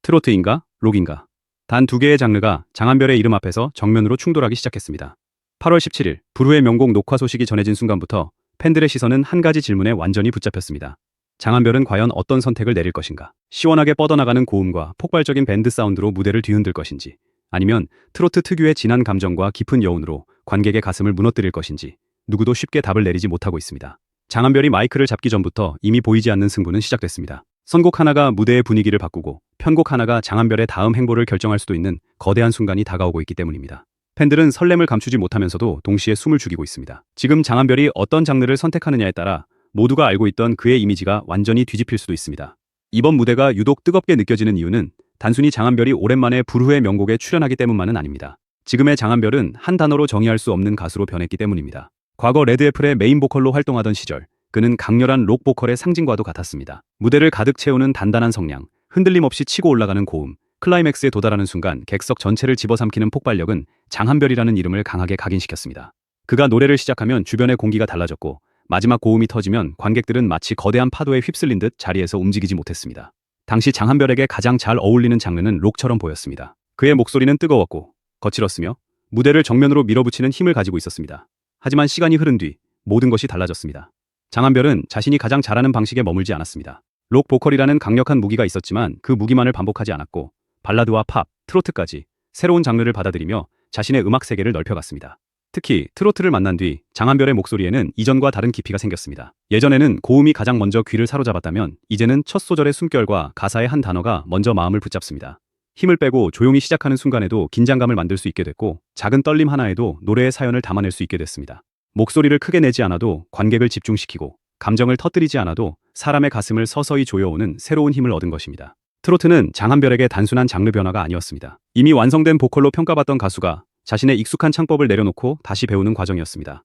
트로트인가? 록인가? 단 두 개의 장르가 장한별의 이름 앞에서 정면으로 충돌하기 시작했습니다. 8월 17일 불후의 명곡 녹화 소식이 전해진 순간부터 팬들의 시선은 한 가지 질문에 완전히 붙잡혔습니다. 장한별은 과연 어떤 선택을 내릴 것인가? 시원하게 뻗어나가는 고음과 폭발적인 밴드 사운드로 무대를 뒤흔들 것인지, 아니면 트로트 특유의 진한 감정과 깊은 여운으로 관객의 가슴을 무너뜨릴 것인지 누구도 쉽게 답을 내리지 못하고 있습니다. 장한별이 마이크를 잡기 전부터 이미 보이지 않는 승부는 시작됐습니다. 선곡 하나가 무대의 분위기를 바꾸고 편곡 하나가 장한별의 다음 행보를 결정할 수도 있는 거대한 순간이 다가오고 있기 때문입니다. 팬들은 설렘을 감추지 못하면서도 동시에 숨을 죽이고 있습니다. 지금 장한별이 어떤 장르를 선택하느냐에 따라 모두가 알고 있던 그의 이미지가 완전히 뒤집힐 수도 있습니다. 이번 무대가 유독 뜨겁게 느껴지는 이유는 단순히 장한별이 오랜만에 불후의 명곡에 출연하기 때문만은 아닙니다. 지금의 장한별은 한 단어로 정의할 수 없는 가수로 변했기 때문입니다. 과거 레드애플의 메인 보컬로 활동하던 시절 그는 강렬한 록 보컬의 상징과도 같았습니다. 무대를 가득 채우는 단단한 성량, 흔들림 없이 치고 올라가는 고음, 클라이맥스에 도달하는 순간 객석 전체를 집어삼키는 폭발력은 장한별이라는 이름을 강하게 각인시켰습니다. 그가 노래를 시작하면 주변의 공기가 달라졌고 마지막 고음이 터지면 관객들은 마치 거대한 파도에 휩쓸린 듯 자리에서 움직이지 못했습니다. 당시 장한별에게 가장 잘 어울리는 장르는 록처럼 보였습니다. 그의 목소리는 뜨거웠고 거칠었으며 무대를 정면으로 밀어붙이는 힘을 가지고 있었습니다. 하지만 시간이 흐른 뒤 모든 것이 달라졌습니다. 장한별은 자신이 가장 잘하는 방식에 머물지 않았습니다. 록 보컬이라는 강력한 무기가 있었지만 그 무기만을 반복하지 않았고 발라드와 팝, 트로트까지 새로운 장르를 받아들이며 자신의 음악 세계를 넓혀갔습니다. 특히 트로트를 만난 뒤 장한별의 목소리에는 이전과 다른 깊이가 생겼습니다. 예전에는 고음이 가장 먼저 귀를 사로잡았다면 이제는 첫 소절의 숨결과 가사의 한 단어가 먼저 마음을 붙잡습니다. 힘을 빼고 조용히 시작하는 순간에도 긴장감을 만들 수 있게 됐고 작은 떨림 하나에도 노래의 사연을 담아낼 수 있게 됐습니다. 목소리를 크게 내지 않아도 관객을 집중시키고 감정을 터뜨리지 않아도 사람의 가슴을 서서히 조여오는 새로운 힘을 얻은 것입니다. 트로트는 장한별에게 단순한 장르 변화가 아니었습니다. 이미 완성된 보컬로 평가받던 가수가 자신의 익숙한 창법을 내려놓고 다시 배우는 과정이었습니다.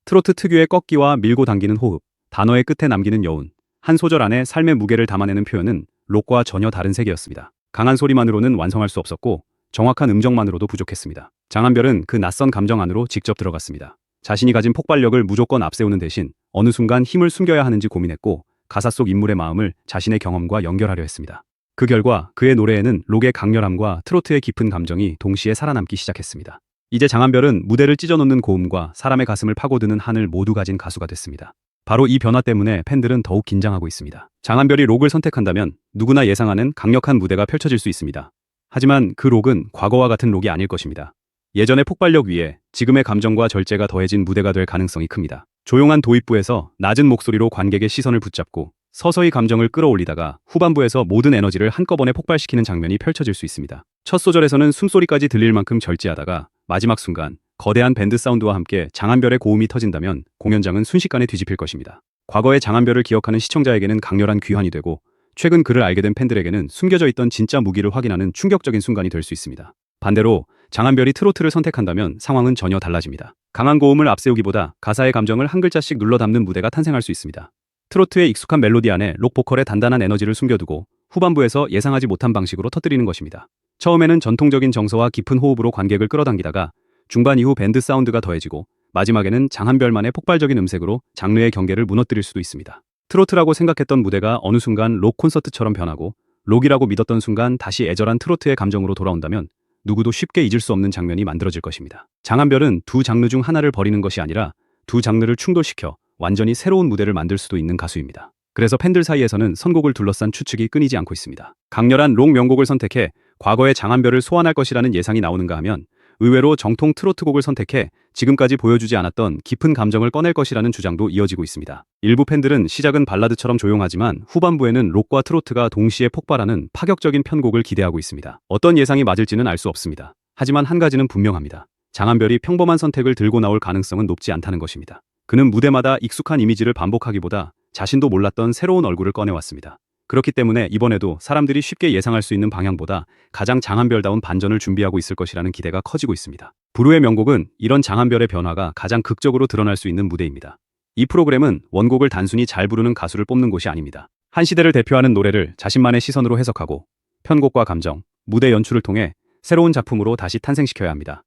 트로트 특유의 꺾기와 밀고 당기는 호흡, 단어의 끝에 남기는 여운, 한 소절 안에 삶의 무게를 담아내는 표현은 록과 전혀 다른 세계였습니다. 강한 소리만으로는 완성할 수 없었고 정확한 음정만으로도 부족했습니다. 장한별은 그 낯선 감정 안으로 직접 들어갔습니다. 자신이 가진 폭발력을 무조건 앞세우는 대신 어느 순간 힘을 숨겨야 하는지 고민했고 가사 속 인물의 마음을 자신의 경험과 연결하려 했습니다. 그 결과 그의 노래에는 록의 강렬함과 트로트의 깊은 감정이 동시에 살아남기 시작했습니다. 이제 장한별은 무대를 찢어놓는 고음과 사람의 가슴을 파고드는 한을 모두 가진 가수가 됐습니다. 바로 이 변화 때문에 팬들은 더욱 긴장하고 있습니다. 장한별이 록을 선택한다면 누구나 예상하는 강력한 무대가 펼쳐질 수 있습니다. 하지만 그 록은 과거와 같은 록이 아닐 것입니다. 예전의 폭발력 위에 지금의 감정과 절제가 더해진 무대가 될 가능성이 큽니다. 조용한 도입부에서 낮은 목소리로 관객의 시선을 붙잡고 서서히 감정을 끌어올리다가 후반부에서 모든 에너지를 한꺼번에 폭발시키는 장면이 펼쳐질 수 있습니다. 첫 소절에서는 숨소리까지 들릴 만큼 절제하다가 마지막 순간 거대한 밴드 사운드와 함께 장한별의 고음이 터진다면 공연장은 순식간에 뒤집힐 것입니다. 과거의 장한별을 기억하는 시청자에게는 강렬한 귀환이 되고 최근 그를 알게 된 팬들에게는 숨겨져 있던 진짜 무기를 확인하는 충격적인 순간이 될 수 있습니다. 반대로 장한별이 트로트를 선택한다면 상황은 전혀 달라집니다. 강한 고음을 앞세우기보다 가사의 감정을 한 글자씩 눌러 담는 무대가 탄생할 수 있습니다. 트로트의 익숙한 멜로디 안에 록 보컬의 단단한 에너지를 숨겨두고 후반부에서 예상하지 못한 방식으로 터뜨리는 것입니다. 처음에는 전통적인 정서와 깊은 호흡으로 관객을 끌어당기다가 중반 이후 밴드 사운드가 더해지고 마지막에는 장한별만의 폭발적인 음색으로 장르의 경계를 무너뜨릴 수도 있습니다. 트로트라고 생각했던 무대가 어느 순간 록 콘서트처럼 변하고 록이라고 믿었던 순간 다시 애절한 트로트의 감정으로 돌아온다면 누구도 쉽게 잊을 수 없는 장면이 만들어질 것입니다. 장한별은 두 장르 중 하나를 버리는 것이 아니라 두 장르를 충돌시켜 완전히 새로운 무대를 만들 수도 있는 가수입니다. 그래서 팬들 사이에서는 선곡을 둘러싼 추측이 끊이지 않고 있습니다. 강렬한 록 명곡을 선택해 과거의 장한별을 소환할 것이라는 예상이 나오는가 하면 의외로 정통 트로트 곡을 선택해 지금까지 보여주지 않았던 깊은 감정을 꺼낼 것이라는 주장도 이어지고 있습니다. 일부 팬들은 시작은 발라드처럼 조용하지만 후반부에는 록과 트로트가 동시에 폭발하는 파격적인 편곡을 기대하고 있습니다. 어떤 예상이 맞을지는 알 수 없습니다. 하지만 한 가지는 분명합니다. 장한별이 평범한 선택을 들고 나올 가능성은 높지 않다는 것입니다. 그는 무대마다 익숙한 이미지를 반복하기보다 자신도 몰랐던 새로운 얼굴을 꺼내왔습니다. 그렇기 때문에 이번에도 사람들이 쉽게 예상할 수 있는 방향보다 가장 장한별다운 반전을 준비하고 있을 것이라는 기대가 커지고 있습니다. 불후의 명곡은 이런 장한별의 변화가 가장 극적으로 드러날 수 있는 무대입니다. 이 프로그램은 원곡을 단순히 잘 부르는 가수를 뽑는 곳이 아닙니다. 한 시대를 대표하는 노래를 자신만의 시선으로 해석하고 편곡과 감정, 무대 연출을 통해 새로운 작품으로 다시 탄생시켜야 합니다.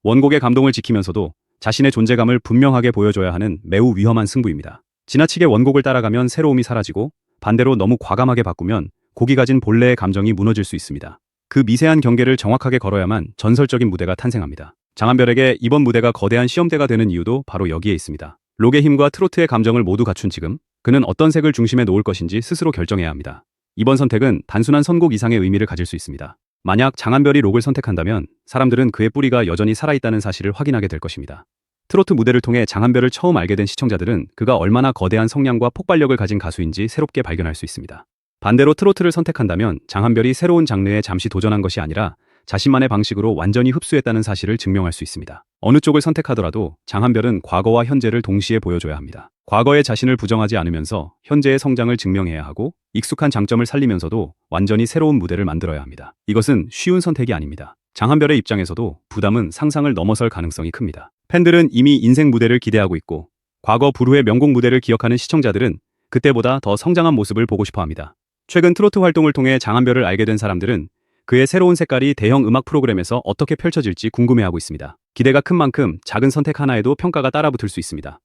원곡의 감동을 지키면서도 자신의 존재감을 분명하게 보여줘야 하는 매우 위험한 승부입니다. 지나치게 원곡을 따라가면 새로움이 사라지고 반대로 너무 과감하게 바꾸면 곡이 가진 본래의 감정이 무너질 수 있습니다. 그 미세한 경계를 정확하게 걸어야만 전설적인 무대가 탄생합니다. 장한별에게 이번 무대가 거대한 시험대가 되는 이유도 바로 여기에 있습니다. 록의 힘과 트로트의 감정을 모두 갖춘 지금, 그는 어떤 색을 중심에 놓을 것인지 스스로 결정해야 합니다. 이번 선택은 단순한 선곡 이상의 의미를 가질 수 있습니다. 만약 장한별이 록을 선택한다면 사람들은 그의 뿌리가 여전히 살아있다는 사실을 확인하게 될 것입니다. 트로트 무대를 통해 장한별을 처음 알게 된 시청자들은 그가 얼마나 거대한 성량과 폭발력을 가진 가수인지 새롭게 발견할 수 있습니다. 반대로 트로트를 선택한다면 장한별이 새로운 장르에 잠시 도전한 것이 아니라 자신만의 방식으로 완전히 흡수했다는 사실을 증명할 수 있습니다. 어느 쪽을 선택하더라도 장한별은 과거와 현재를 동시에 보여줘야 합니다. 과거의 자신을 부정하지 않으면서 현재의 성장을 증명해야 하고 익숙한 장점을 살리면서도 완전히 새로운 무대를 만들어야 합니다. 이것은 쉬운 선택이 아닙니다. 장한별의 입장에서도 부담은 상상을 넘어설 가능성이 큽니다. 팬들은 이미 인생 무대를 기대하고 있고 과거 부르의 명곡 무대를 기억하는 시청자들은 그때보다 더 성장한 모습을 보고 싶어 합니다. 최근 트로트 활동을 통해 장한별을 알게 된 사람들은 그의 새로운 색깔이 대형 음악 프로그램에서 어떻게 펼쳐질지 궁금해하고 있습니다. 기대가 큰 만큼 작은 선택 하나에도 평가가 따라붙을 수 있습니다.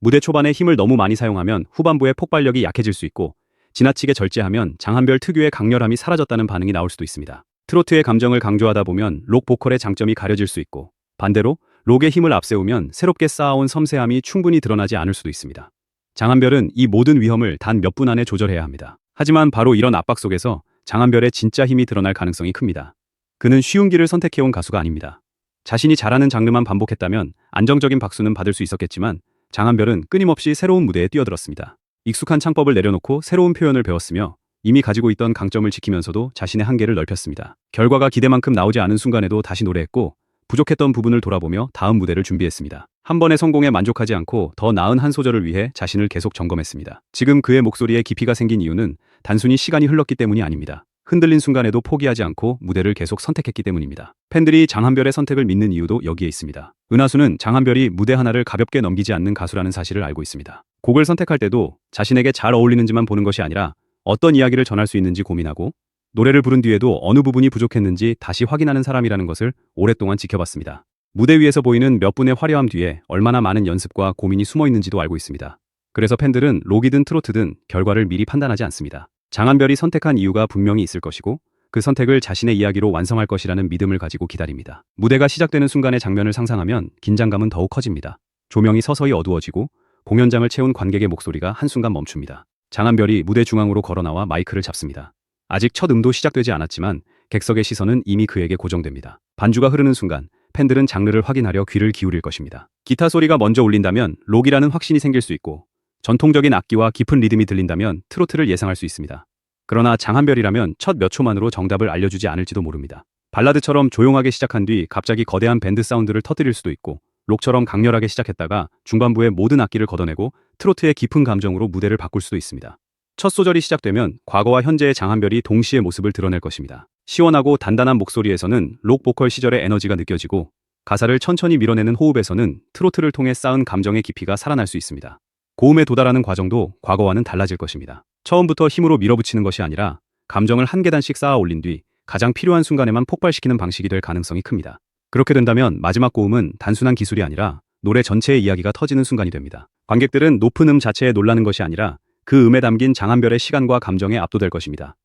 무대 초반에 힘을 너무 많이 사용하면 후반부의 폭발력이 약해질 수 있고 지나치게 절제하면 장한별 특유의 강렬함이 사라졌다는 반응이 나올 수도 있습니다. 트로트의 감정을 강조하다 보면 록 보컬의 장점이 가려질 수 있고 반대로 록의 힘을 앞세우면 새롭게 쌓아온 섬세함이 충분히 드러나지 않을 수도 있습니다. 장한별은 이 모든 위험을 단 몇 분 안에 조절해야 합니다. 하지만 바로 이런 압박 속에서 장한별의 진짜 힘이 드러날 가능성이 큽니다. 그는 쉬운 길을 선택해온 가수가 아닙니다. 자신이 잘하는 장르만 반복했다면 안정적인 박수는 받을 수 있었겠지만 장한별은 끊임없이 새로운 무대에 뛰어들었습니다. 익숙한 창법을 내려놓고 새로운 표현을 배웠으며 이미 가지고 있던 강점을 지키면서도 자신의 한계를 넓혔습니다. 결과가 기대만큼 나오지 않은 순간에도 다시 노래했고 부족했던 부분을 돌아보며 다음 무대를 준비했습니다. 한 번의 성공에 만족하지 않고 더 나은 한 소절을 위해 자신을 계속 점검했습니다. 지금 그의 목소리에 깊이가 생긴 이유는 단순히 시간이 흘렀기 때문이 아닙니다. 흔들린 순간에도 포기하지 않고 무대를 계속 선택했기 때문입니다. 팬들이 장한별의 선택을 믿는 이유도 여기에 있습니다. 은하수는 장한별이 무대 하나를 가볍게 넘기지 않는 가수라는 사실을 알고 있습니다. 곡을 선택할 때도 자신에게 잘 어울리는지만 보는 것이 아니라 어떤 이야기를 전할 수 있는지 고민하고 노래를 부른 뒤에도 어느 부분이 부족했는지 다시 확인하는 사람이라는 것을 오랫동안 지켜봤습니다. 무대 위에서 보이는 몇 분의 화려함 뒤에 얼마나 많은 연습과 고민이 숨어 있는지도 알고 있습니다. 그래서 팬들은 록이든 트로트든 결과를 미리 판단하지 않습니다. 장한별이 선택한 이유가 분명히 있을 것이고 그 선택을 자신의 이야기로 완성할 것이라는 믿음을 가지고 기다립니다. 무대가 시작되는 순간의 장면을 상상하면 긴장감은 더욱 커집니다. 조명이 서서히 어두워지고 공연장을 채운 관객의 목소리가 한순간 멈춥니다. 장한별이 무대 중앙으로 걸어나와 마이크를 잡습니다. 아직 첫 음도 시작되지 않았지만 객석의 시선은 이미 그에게 고정됩니다. 반주가 흐르는 순간 팬들은 장르를 확인하려 귀를 기울일 것입니다. 기타 소리가 먼저 울린다면 록이라는 확신이 생길 수 있고 전통적인 악기와 깊은 리듬이 들린다면 트로트를 예상할 수 있습니다. 그러나 장한별이라면 첫 몇 초만으로 정답을 알려주지 않을지도 모릅니다. 발라드처럼 조용하게 시작한 뒤 갑자기 거대한 밴드 사운드를 터뜨릴 수도 있고 록처럼 강렬하게 시작했다가 중반부에 모든 악기를 걷어내고 트로트의 깊은 감정으로 무대를 바꿀 수도 있습니다. 첫 소절이 시작되면 과거와 현재의 장한별이 동시에 모습을 드러낼 것입니다. 시원하고 단단한 목소리에서는 록 보컬 시절의 에너지가 느껴지고 가사를 천천히 밀어내는 호흡에서는 트로트를 통해 쌓은 감정의 깊이가 살아날 수 있습니다. 고음에 도달하는 과정도 과거와는 달라질 것입니다. 처음부터 힘으로 밀어붙이는 것이 아니라 감정을 한 계단씩 쌓아 올린 뒤 가장 필요한 순간에만 폭발시키는 방식이 될 가능성이 큽니다. 그렇게 된다면 마지막 고음은 단순한 기술이 아니라 노래 전체의 이야기가 터지는 순간이 됩니다. 관객들은 높은 음 자체에 놀라는 것이 아니라 그 음에 담긴 장한별의 시간과 감정에 압도될 것입니다.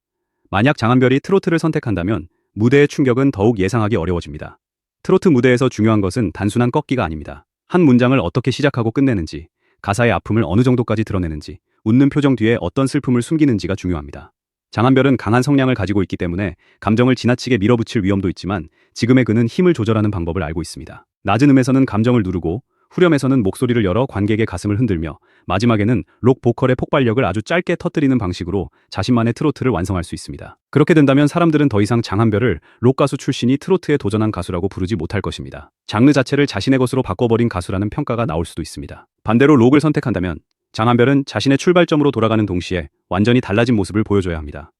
만약 장한별이 트로트를 선택한다면 무대의 충격은 더욱 예상하기 어려워집니다. 트로트 무대에서 중요한 것은 단순한 꺾기가 아닙니다. 한 문장을 어떻게 시작하고 끝내는지, 가사의 아픔을 어느 정도까지 드러내는지, 웃는 표정 뒤에 어떤 슬픔을 숨기는지가 중요합니다. 장한별은 강한 성량을 가지고 있기 때문에 감정을 지나치게 밀어붙일 위험도 있지만 지금의 그는 힘을 조절하는 방법을 알고 있습니다. 낮은 음에서는 감정을 누르고 후렴에서는 목소리를 열어 관객의 가슴을 흔들며 마지막에는 록 보컬의 폭발력을 아주 짧게 터뜨리는 방식으로 자신만의 트로트를 완성할 수 있습니다. 그렇게 된다면 사람들은 더 이상 장한별을 록 가수 출신이 트로트에 도전한 가수라고 부르지 못할 것입니다. 장르 자체를 자신의 것으로 바꿔버린 가수라는 평가가 나올 수도 있습니다. 반대로 록을 선택한다면 장한별은 자신의 출발점으로 돌아가는 동시에 완전히 달라진 모습을 보여줘야 합니다.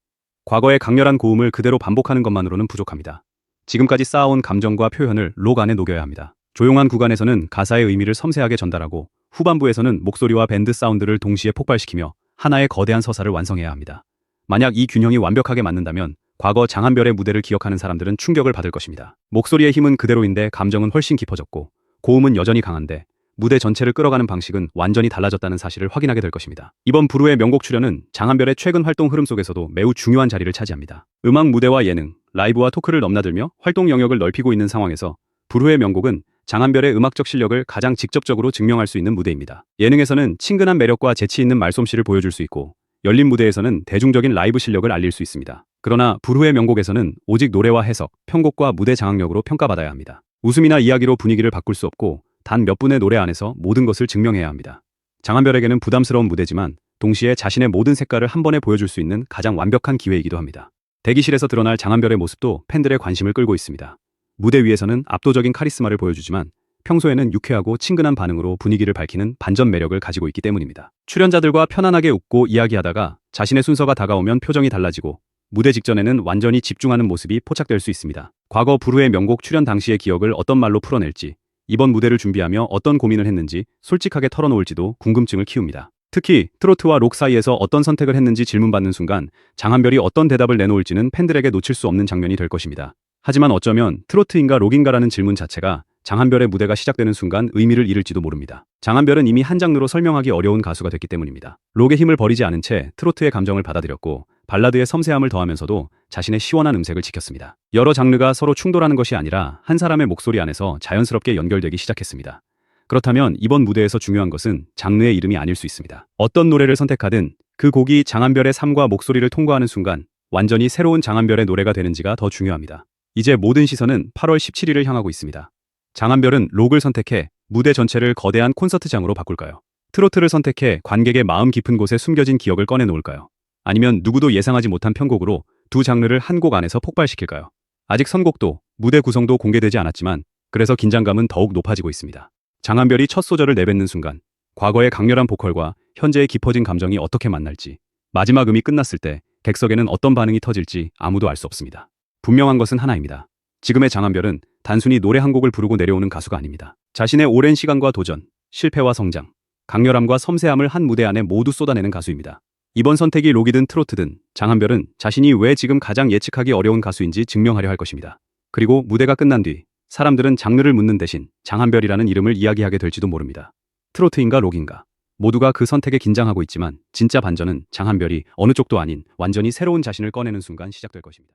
과거의 강렬한 고음을 그대로 반복하는 것만으로는 부족합니다. 지금까지 쌓아온 감정과 표현을 록 안에 녹여야 합니다. 조용한 구간에서는 가사의 의미를 섬세하게 전달하고 후반부에서는 목소리와 밴드 사운드를 동시에 폭발시키며 하나의 거대한 서사를 완성해야 합니다. 만약 이 균형이 완벽하게 맞는다면 과거 장한별의 무대를 기억하는 사람들은 충격을 받을 것입니다. 목소리의 힘은 그대로인데 감정은 훨씬 깊어졌고 고음은 여전히 강한데 무대 전체를 끌어가는 방식은 완전히 달라졌다는 사실을 확인하게 될 것입니다. 이번 부르의 명곡 출연은 장한별의 최근 활동 흐름 속에서도 매우 중요한 자리를 차지합니다. 음악 무대와 예능, 라이브와 토크를 넘나들며 활동 영역을 넓히고 있는 상황에서 부르의 명곡은 장한별의 음악적 실력을 가장 직접적으로 증명할 수 있는 무대입니다. 예능에서는 친근한 매력과 재치 있는 말솜씨를 보여줄 수 있고, 열린 무대에서는 대중적인 라이브 실력을 알릴 수 있습니다. 그러나 부르의 명곡에서는 오직 노래와 해석, 편곡과 무대 장악력으로 평가받아야 합니다. 웃음이나 이야기로 분위기를 바꿀 수 없고, 단 몇 분의 노래 안에서 모든 것을 증명해야 합니다. 장한별에게는 부담스러운 무대지만 동시에 자신의 모든 색깔을 한 번에 보여줄 수 있는 가장 완벽한 기회이기도 합니다. 대기실에서 드러날 장한별의 모습도 팬들의 관심을 끌고 있습니다. 무대 위에서는 압도적인 카리스마를 보여주지만 평소에는 유쾌하고 친근한 반응으로 분위기를 밝히는 반전 매력을 가지고 있기 때문입니다. 출연자들과 편안하게 웃고 이야기하다가 자신의 순서가 다가오면 표정이 달라지고, 무대 직전에는 완전히 집중하는 모습이 포착될 수 있습니다. 과거 부르의 명곡 출연 당시의 기억을 어떤 말로 풀어낼지, 이번 무대를 준비하며 어떤 고민을 했는지 솔직하게 털어놓을지도 궁금증을 키웁니다. 특히 트로트와 록 사이에서 어떤 선택을 했는지 질문받는 순간 장한별이 어떤 대답을 내놓을지는 팬들에게 놓칠 수 없는 장면이 될 것입니다. 하지만 어쩌면 트로트인가 록인가라는 질문 자체가 장한별의 무대가 시작되는 순간 의미를 잃을지도 모릅니다. 장한별은 이미 한 장르로 설명하기 어려운 가수가 됐기 때문입니다. 록의 힘을 버리지 않은 채 트로트의 감정을 받아들였고, 발라드의 섬세함을 더하면서도 자신의 시원한 음색을 지켰습니다. 여러 장르가 서로 충돌하는 것이 아니라 한 사람의 목소리 안에서 자연스럽게 연결되기 시작했습니다. 그렇다면 이번 무대에서 중요한 것은 장르의 이름이 아닐 수 있습니다. 어떤 노래를 선택하든 그 곡이 장한별의 삶과 목소리를 통과하는 순간 완전히 새로운 장한별의 노래가 되는지가 더 중요합니다. 이제 모든 시선은 8월 17일을 향하고 있습니다. 장한별은 록을 선택해 무대 전체를 거대한 콘서트장으로 바꿀까요? 트로트를 선택해 관객의 마음 깊은 곳에 숨겨진 기억을 꺼내놓을까요? 아니면 누구도 예상하지 못한 편곡으로 두 장르를 한 곡 안에서 폭발시킬까요? 아직 선곡도, 무대 구성도 공개되지 않았지만 그래서 긴장감은 더욱 높아지고 있습니다. 장한별이 첫 소절을 내뱉는 순간 과거의 강렬한 보컬과 현재의 깊어진 감정이 어떻게 만날지, 마지막 음이 끝났을 때 객석에는 어떤 반응이 터질지 아무도 알 수 없습니다. 분명한 것은 하나입니다. 지금의 장한별은 단순히 노래 한 곡을 부르고 내려오는 가수가 아닙니다. 자신의 오랜 시간과 도전, 실패와 성장, 강렬함과 섬세함을 한 무대 안에 모두 쏟아내는 가수입니다. 이번 선택이 록이든 트로트든 장한별은 자신이 왜 지금 가장 예측하기 어려운 가수인지 증명하려 할 것입니다. 그리고 무대가 끝난 뒤 사람들은 장르를 묻는 대신 장한별이라는 이름을 이야기하게 될지도 모릅니다. 트로트인가 록인가, 모두가 그 선택에 긴장하고 있지만 진짜 반전은 장한별이 어느 쪽도 아닌 완전히 새로운 자신을 꺼내는 순간 시작될 것입니다.